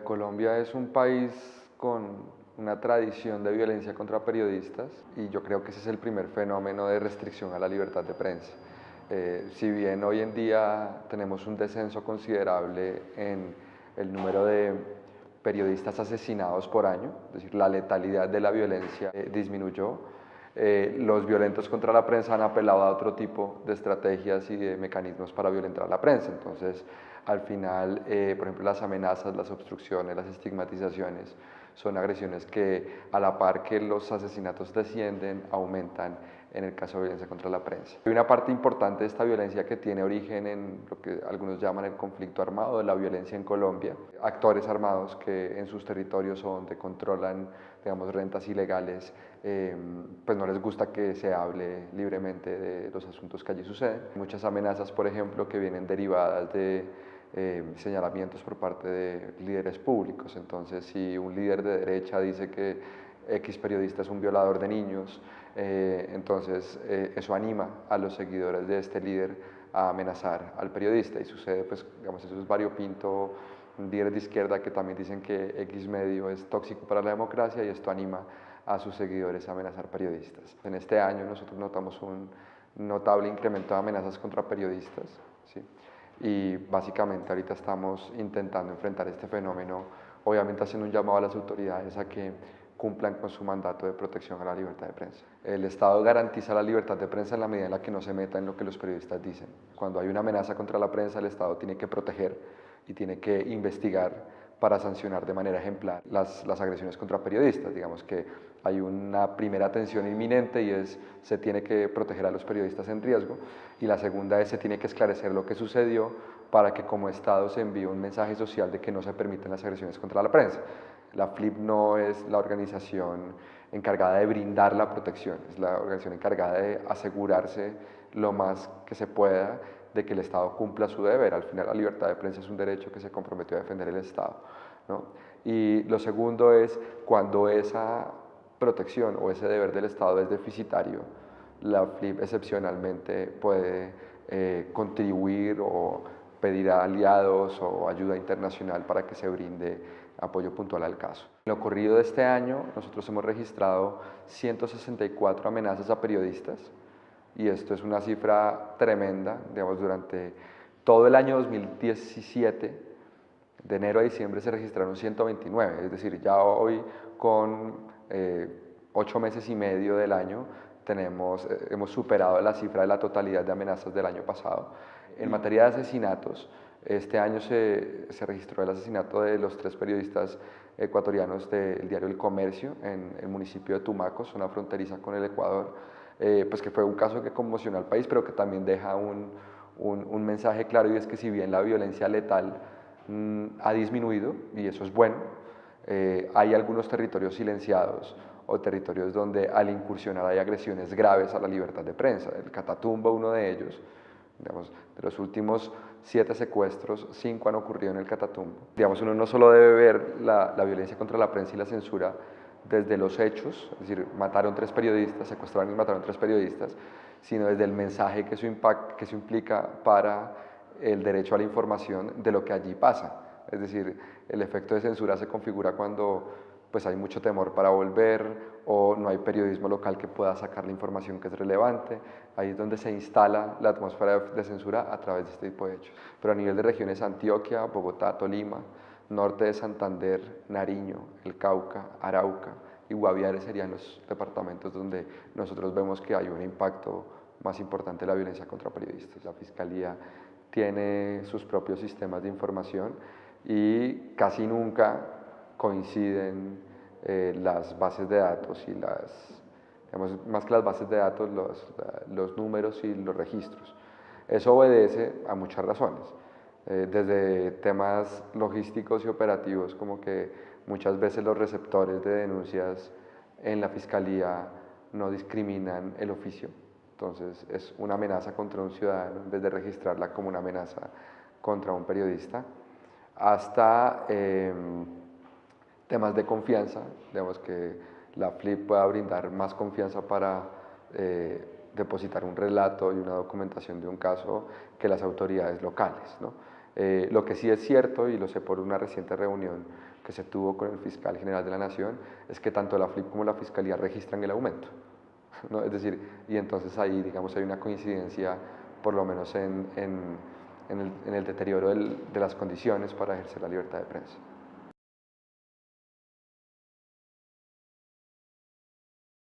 Colombia es un país con una tradición de violencia contra periodistas y yo creo que ese es el primer fenómeno de restricción a la libertad de prensa. Si bien hoy en día tenemos un descenso considerable en el número de periodistas asesinados por año, es decir, la letalidad de la violencia disminuyó, los violentos contra la prensa han apelado a otro tipo de estrategias y de mecanismos para violentar a la prensa. Entonces, al final, por ejemplo, las amenazas, las obstrucciones, las estigmatizaciones son agresiones que, a la par que los asesinatos descienden, aumentan en el caso de violencia contra la prensa. Hay una parte importante de esta violencia que tiene origen en lo que algunos llaman el conflicto armado, de la violencia en Colombia. Actores armados que en sus territorios o donde controlan, digamos, rentas ilegales, pues no les gusta que se hable libremente de los asuntos que allí suceden. Muchas amenazas, por ejemplo, que vienen derivadas de señalamientos por parte de líderes públicos. Entonces, si un líder de derecha dice que X periodista es un violador de niños, entonces eso anima a los seguidores de este líder a amenazar al periodista y sucede, pues, digamos, eso es variopinto, líderes de izquierda que también dicen que X medio es tóxico para la democracia y esto anima a sus seguidores a amenazar periodistas. En este año nosotros notamos un notable incremento de amenazas contra periodistas, ¿sí? Y básicamente ahorita estamos intentando enfrentar este fenómeno, obviamente haciendo un llamado a las autoridades a que cumplan con su mandato de protección a la libertad de prensa. El Estado garantiza la libertad de prensa en la medida en la que no se meta en lo que los periodistas dicen. Cuando hay una amenaza contra la prensa, el Estado tiene que proteger y tiene que investigar para sancionar de manera ejemplar las agresiones contra periodistas. Digamos que hay una primera atención inminente y es se tiene que proteger a los periodistas en riesgo, y la segunda es se tiene que esclarecer lo que sucedió para que como Estado se envíe un mensaje social de que no se permiten las agresiones contra la prensa. La FLIP no es la organización encargada de brindar la protección, es la organización encargada de asegurarse lo más que se pueda de que el Estado cumpla su deber. Al final la libertad de prensa es un derecho que se comprometió a defender el Estado, ¿no? Y lo segundo es cuando esa protección o ese deber del Estado es deficitario, la FLIP excepcionalmente puede contribuir o pedir a aliados o ayuda internacional para que se brinde apoyo puntual al caso. En lo corrido de este año nosotros hemos registrado 164 amenazas a periodistas, y esto es una cifra tremenda. Digamos, durante todo el año 2017, de enero a diciembre se registraron 129, es decir, ya hoy con 8 meses y medio del año hemos superado la cifra de la totalidad de amenazas del año pasado. En materia de asesinatos, este año se registró el asesinato de los 3 periodistas ecuatorianos del diario El Comercio en el municipio de Tumaco, zona fronteriza con el Ecuador, pues que fue un caso que conmocionó al país, pero que también deja un mensaje claro, y es que si bien la violencia letal ha disminuido, y eso es bueno, hay algunos territorios silenciados o territorios donde al incursionar hay agresiones graves a la libertad de prensa. El Catatumbo, uno de ellos, digamos, de los últimos 7 secuestros, 5 han ocurrido en el Catatumbo. Digamos, uno no solo debe ver la violencia contra la prensa y la censura desde los hechos, es decir, mataron 3 periodistas, secuestraron y mataron 3 periodistas, sino desde el mensaje que eso implica para el derecho a la información de lo que allí pasa. Es decir, el efecto de censura se configura cuando pues hay mucho temor para volver o no hay periodismo local que pueda sacar la información que es relevante. Ahí es donde se instala la atmósfera de censura a través de este tipo de hechos. Pero a nivel de regiones, Antioquia, Bogotá, Tolima, norte de Santander, Nariño, el Cauca, Arauca y Guaviare serían los departamentos donde nosotros vemos que hay un impacto más importante de la violencia contra periodistas. La Fiscalía tiene sus propios sistemas de información y casi nunca coinciden las bases de datos y digamos, más que las bases de datos, los números y los registros. Eso obedece a muchas razones, desde temas logísticos y operativos, como que muchas veces los receptores de denuncias en la Fiscalía no discriminan el oficio. Entonces es una amenaza contra un ciudadano en vez de registrarla como una amenaza contra un periodista, hasta temas de confianza, digamos que la FLIP pueda brindar más confianza para depositar un relato y una documentación de un caso que las autoridades locales, ¿no? Lo que sí es cierto, y lo sé por una reciente reunión que se tuvo con el fiscal general de la Nación, es que tanto la FLIP como la Fiscalía registran el aumento, ¿no? Es decir, y entonces ahí, digamos, hay una coincidencia, por lo menos en el deterioro de las condiciones para ejercer la libertad de prensa.